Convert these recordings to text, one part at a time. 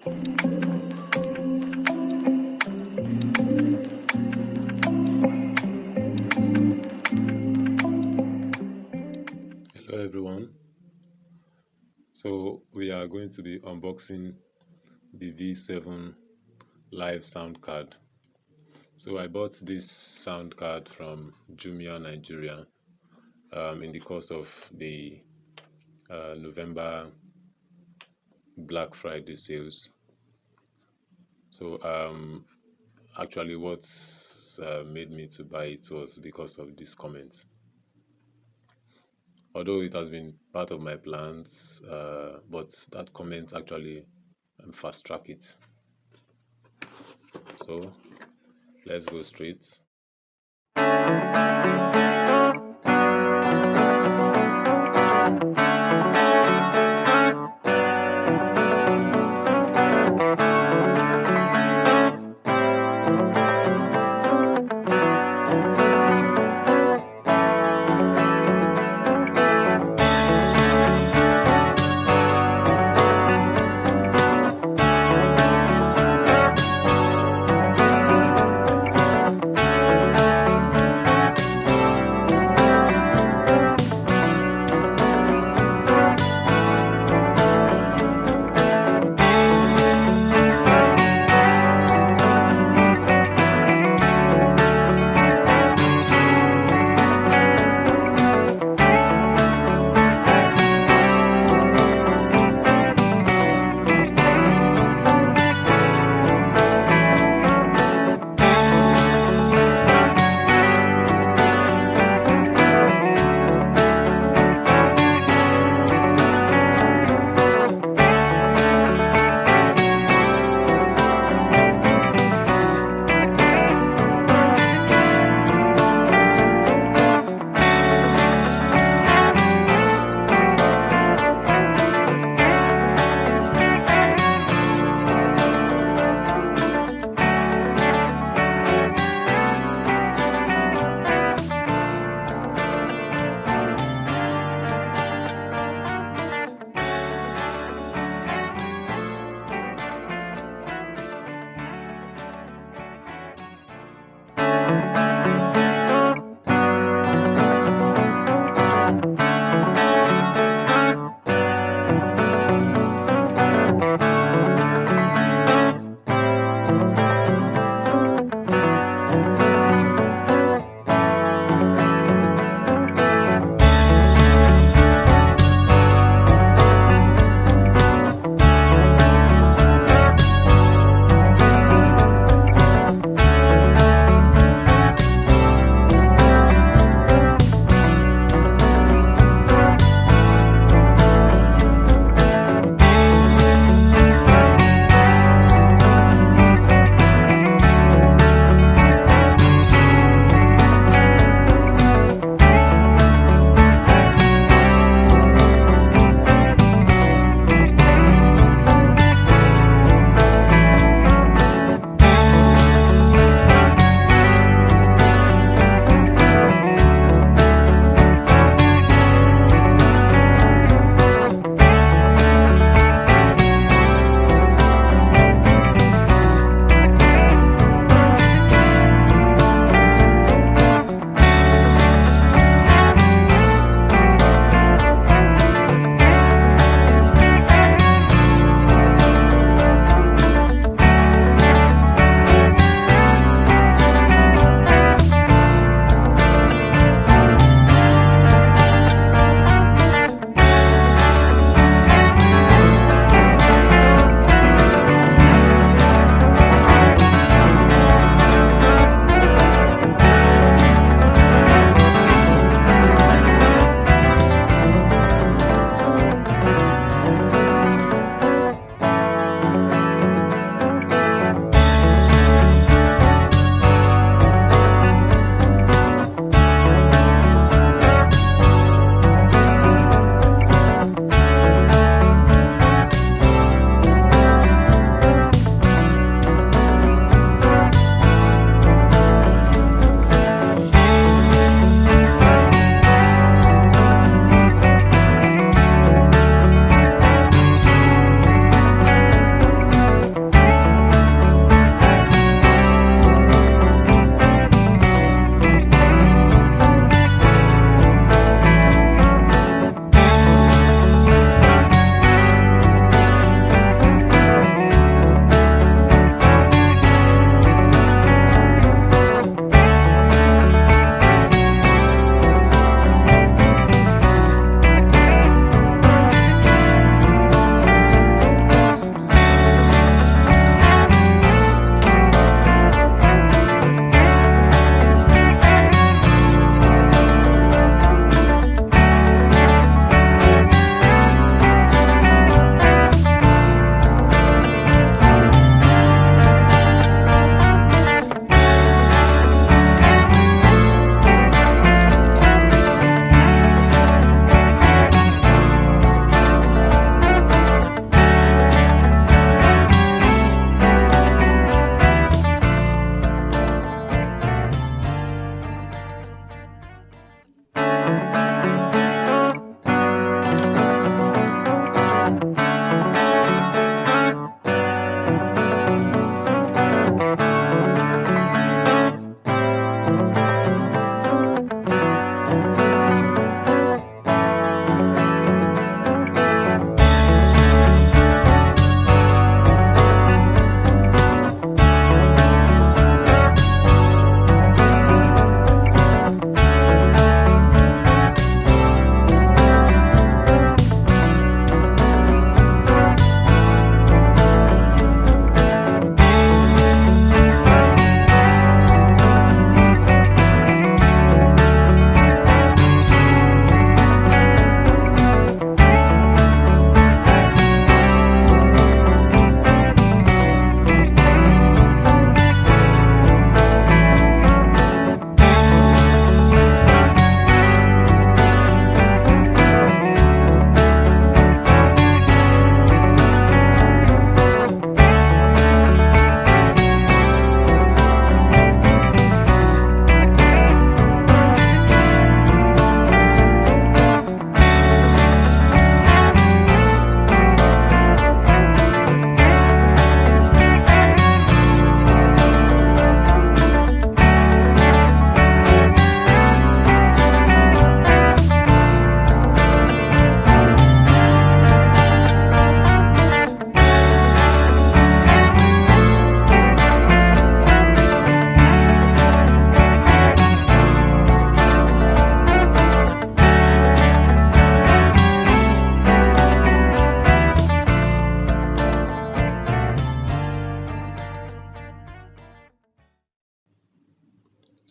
Hello everyone. So we are going to be unboxing the V7 live sound card. So I bought this sound card from Jumia Nigeria in the course of the November Black Friday sales. So actually what made me to buy it was because of this comment. Although it has been part of my plans, but that comment actually fast track it. So let's go straight.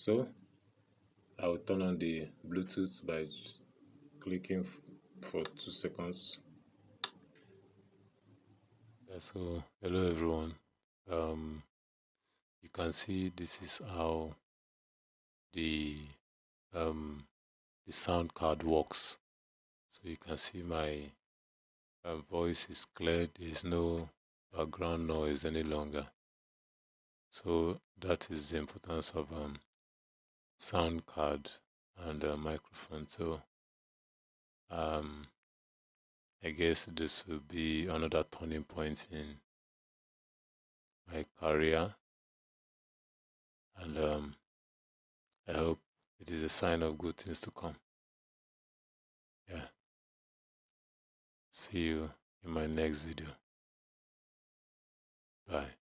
So I will turn on the Bluetooth by clicking for 2 seconds. Yeah, so hello everyone. Um, you can see this is how the um, the sound card works. So you can see my voice is clear. There is no background noise any longer. So that is the importance of sound card and microphone. So I guess this will be another turning point in my career, and I hope it is a sign of good things to come. Yeah. See you in my next video. Bye.